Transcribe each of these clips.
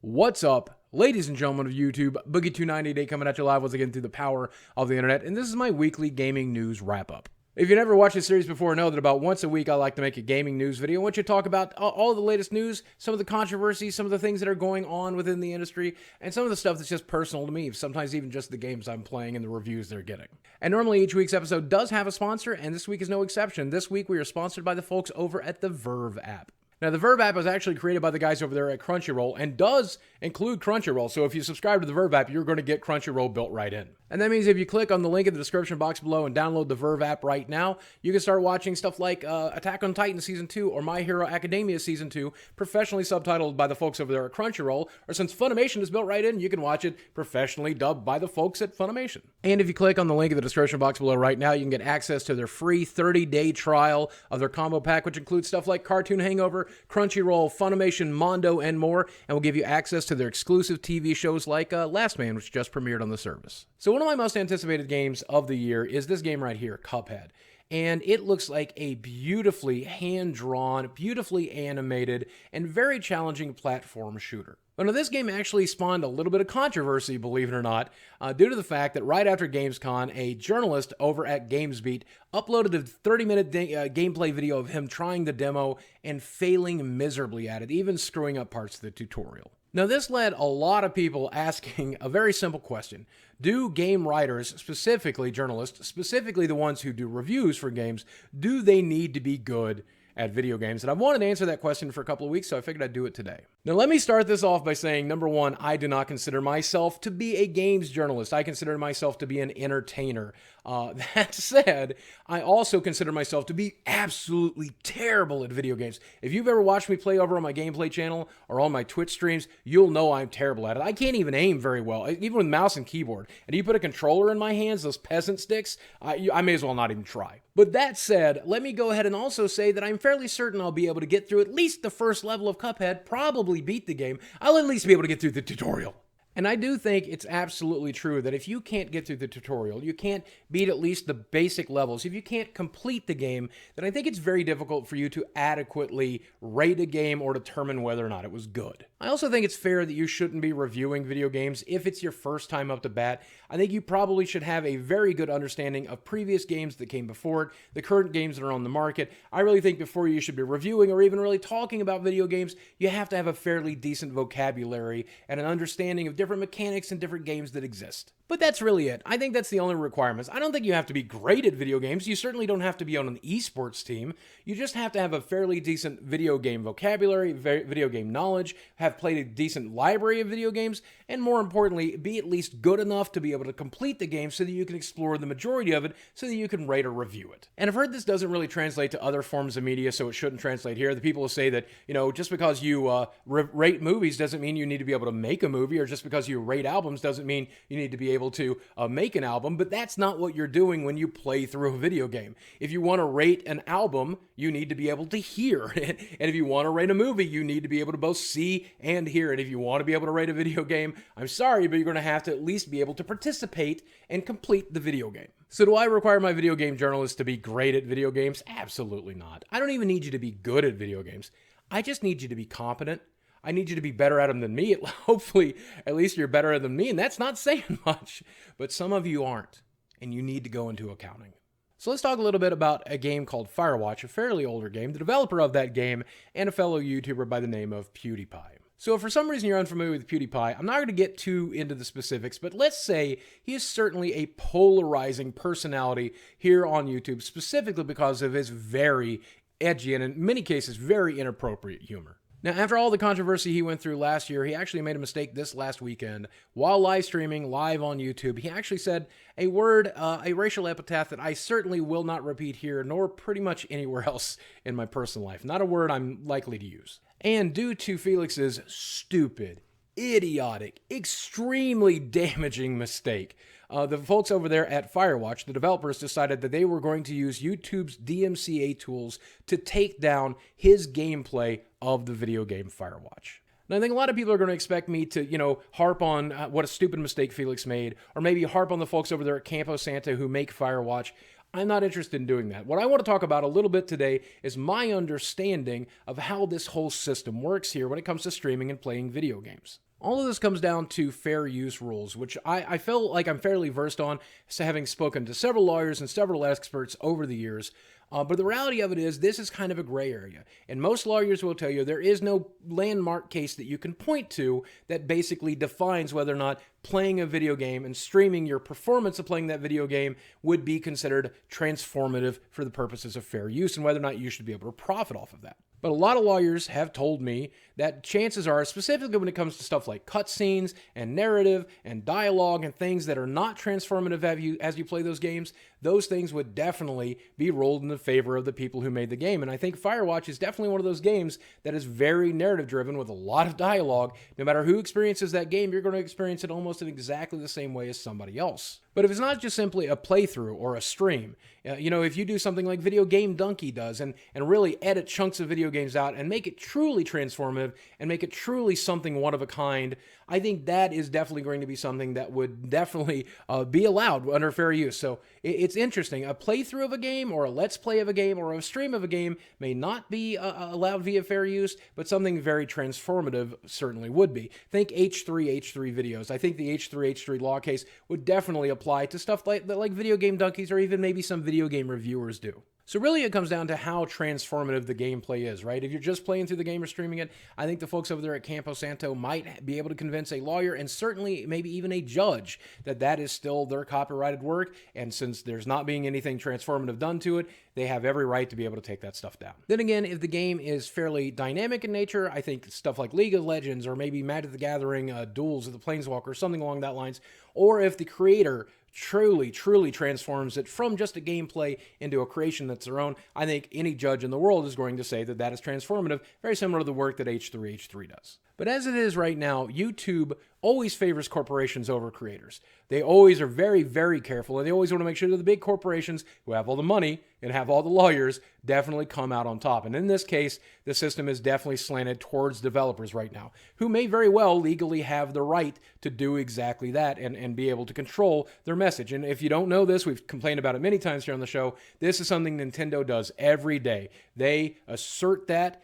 What's up, ladies and gentlemen of YouTube? Boogie298 coming at you live once again through the power of the internet, and this is my weekly gaming news wrap-up. If you've never watched this series before, know that about once a week I like to make a gaming news video. I want you to talk about all the latest news, some of the controversies, some of the things that are going on within the industry, and some of the stuff that's just personal to me, sometimes even just the games I'm playing and the reviews they're getting. And normally each week's episode does have a sponsor, and this week is no exception. This week we are sponsored by the folks over at the Verve app. Now, the Verve app was actually created by the guys over there at Crunchyroll and does include Crunchyroll. So if you subscribe to the Verve app, you're going to get Crunchyroll built right in. And that means if you click on the link in the description box below and download the Verve app right now, you can start watching stuff like Attack on Titan Season 2 or My Hero Academia Season 2, professionally subtitled by the folks over there at Crunchyroll. Or since Funimation is built right in, you can watch it professionally dubbed by the folks at Funimation. And if you click on the link in the description box below right now, you can get access to their free 30-day trial of their combo pack, which includes stuff like Cartoon Hangover, Crunchyroll, Funimation, Mondo, and more, and will give you access to their exclusive TV shows like Last Man, which just premiered on the service. So one of my most anticipated games of the year is this game right here, CUPHEAD. And it looks like a beautifully hand-drawn, beautifully animated, and very challenging platform shooter. But now this game actually spawned a little bit of controversy, believe it or not, due to the fact that right after Gamescom, a journalist over at GamesBeat uploaded a 30-minute gameplay video of him trying the demo and failing miserably at it, even screwing up parts of the tutorial. Now, this led a lot of people asking a very simple question. Do game writers, specifically journalists, specifically the ones who do reviews for games, do they need to be good at video games? And I've wanted to answer that question for a couple of weeks, so I figured I'd do it today. Now, let me start this off by saying, number one, I do not consider myself to be a games journalist. I consider myself to be an entertainer. That said, I also consider myself to be absolutely terrible at video games. If you've ever watched me play over on my gameplay channel or on my Twitch streams, you'll know I'm terrible at it. I can't even aim very well, even with mouse and keyboard. And you put a controller in my hands, those peasant sticks, I may as well not even try. But that said, let me go ahead and also say that I'm fairly certain I'll be able to get through at least the first level of CUPHEAD, probably beat the game. I'll at least be able to get through the tutorial. And I do think it's absolutely true that if you can't get through the tutorial, you can't beat at least the basic levels, if you can't complete the game, then I think it's very difficult for you to adequately rate a game or determine whether or not it was good. I also think it's fair that you shouldn't be reviewing video games if it's your first time up to bat. I think you probably should have a very good understanding of previous games that came before it, the current games that are on the market. I really think before you should be reviewing or even really talking about video games, you have to have a fairly decent vocabulary and an understanding of different mechanics and different games that exist. But that's really it. I think that's the only requirements. I don't think you have to be great at video games. You certainly don't have to be on an esports team. You just have to have a fairly decent video game vocabulary, video game knowledge, have played a decent library of video games, and more importantly, be at least good enough to be able to complete the game so that you can explore the majority of it so that you can rate or review it. And I've heard this doesn't really translate to other forms of media, so it shouldn't translate here. The people who say that, just because you rate movies doesn't mean you need to be able to make a movie, or just because you rate albums doesn't mean you need to be able to make an album, but that's not what you're doing when you play through a video game. If you want to rate an album, you need to be able to hear. And if you want to rate a movie, you need to be able to both see and hear. And if you want to be able to rate a video game, I'm sorry, but you're going to have to at least be able to participate and complete the video game. So do I require my video game journalists to be great at video games? Absolutely not. I don't even need you to be good at video games. I just need you to be competent. I need you to be better at them than me. Hopefully, at least you're better than me, and that's not saying much. But some of you aren't, and you need to go into accounting. So let's talk a little bit about a game called Firewatch, a fairly older game, the developer of that game, and a fellow YouTuber by the name of Pewdiepie. So if for some reason you're unfamiliar with Pewdiepie, I'm not going to get too into the specifics, but let's say he is certainly a polarizing personality here on YouTube, specifically because of his very edgy and in many cases very inappropriate humor. Now, after all the controversy he went through last year, he actually made a mistake this last weekend. While live streaming live on YouTube, he actually said a word, a racial epithet that I certainly will not repeat here, nor pretty much anywhere else in my personal life. Not a word I'm likely to use. And due to Felix's stupid, idiotic, extremely damaging mistake, the folks over there at Firewatch, the developers, decided that they were going to use YouTube's DMCA tools to take down his gameplay of the video game Firewatch. And I think a lot of people are going to expect me to, harp on what a stupid mistake Felix made, or maybe harp on the folks over there at Campo Santa who make Firewatch. I'm not interested in doing that. What I want to talk about a little bit today is my understanding of how this whole system works here when it comes to streaming and playing video games. All of this comes down to fair use rules, which I feel like I'm fairly versed on, having spoken to several lawyers and several experts over the years. But the reality of it is, this is kind of a gray area. And most lawyers will tell you there is no landmark case that you can point to that basically defines whether or not playing a video game and streaming your performance of playing that video game would be considered transformative for the purposes of fair use, and whether or not you should be able to profit off of that. But a lot of lawyers have told me that chances are, specifically when it comes to stuff like cutscenes and narrative and dialogue and things that are not transformative as you play those games, those things would definitely be rolled in the favor of the people who made the game. And I think Firewatch is definitely one of those games that is very narrative driven with a lot of dialogue. No matter who experiences that game, you're going to experience it almost in exactly the same way as somebody else. But if it's not just simply a playthrough or a stream, if you do something like Video Game Donkey does and really edit chunks of video games out and make it truly transformative and make it truly something one of a kind, I think that is definitely going to be something that would definitely be allowed under fair use. So it's interesting. A playthrough of a game or a let's play of a game or a stream of a game may not be allowed via fair use, but something very transformative certainly would be. Think H3H3 videos. I think the H3H3 law case would definitely apply to stuff like Video Game Donkeys or even maybe some video game reviewers do. So really it comes down to how transformative the gameplay is, right? If you're just playing through the game or streaming it, I think the folks over there at Campo Santo might be able to convince a lawyer and certainly maybe even a judge that that is still their copyrighted work. And since there's not being anything transformative done to it, they have every right to be able to take that stuff down. Then again, if the game is fairly dynamic in nature, I think stuff like League of Legends or maybe Magic the Gathering, Duels of the Planeswalker, something along that lines, or if the creator truly transforms it from just a gameplay into a creation that's their own, I think any judge in the world is going to say that that is transformative, very similar to the work that H3H3 does. But as it is right now, YouTube always favors corporations over creators. They always are very careful, and they always want to make sure that the big corporations who have all the money and have all the lawyers definitely come out on top. And in this case, the system is definitely slanted towards developers right now, who may very well legally have the right to do exactly that and be able to control their message. And if you don't know this, we've complained about it many times here on the show, this is something Nintendo does every day. They assert that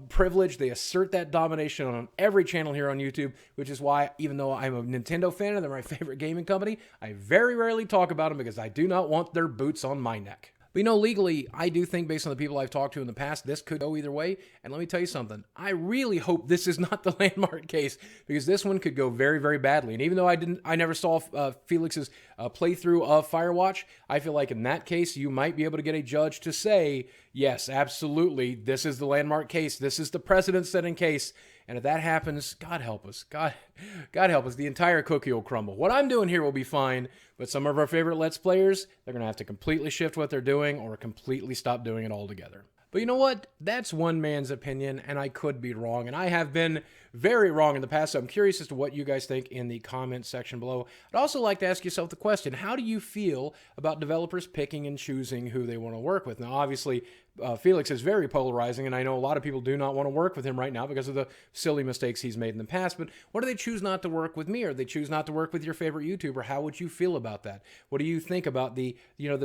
privilege, they assert that domination on every channel here on YouTube, which is why, even though I'm a Nintendo fan and they're my favorite gaming company, I very rarely talk about them because I do not want their boots on my neck. But legally, I do think based on the people I've talked to in the past, this could go either way. And let me tell you something. I really hope this is not the landmark case, because this one could go very badly. And even though I never saw Felix's playthrough of Firewatch, I feel like in that case, you might be able to get a judge to say, yes, absolutely, this is the landmark case. This is the precedent-setting case. And if that happens, God help us. God help us. The entire cookie will crumble. What I'm doing here will be fine, but some of our favorite Let's Players, they're going to have to completely shift what they're doing or completely stop doing it altogether. But you know what? That's one man's opinion, and I could be wrong, and I have been very wrong in the past, so I'm curious as to what you guys think in the comments section below. I'd also like to ask yourself the question, how do you feel about developers picking and choosing who they want to work with? Now, obviously, Felix is very polarizing, and I know a lot of people do not want to work with him right now because of the silly mistakes he's made in the past, but what do they choose not to work with me, or they choose not to work with your favorite YouTuber? How would you feel about that? What do you think about the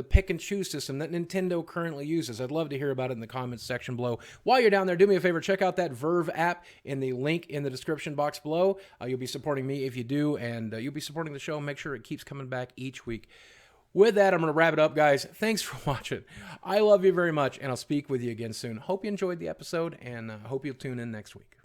pick and choose system that Nintendo currently uses? I'd love to hear about it in the comments section below. While you're down there, do me a favor, check out that Verve app in the link in the description box below. You'll be supporting me if you do, and you'll be supporting the show. Make sure it keeps coming back each week. With that, I'm going to wrap it up, guys. Thanks for watching. I love you very much, and I'll speak with you again soon. Hope you enjoyed the episode, and hope you'll tune in next week.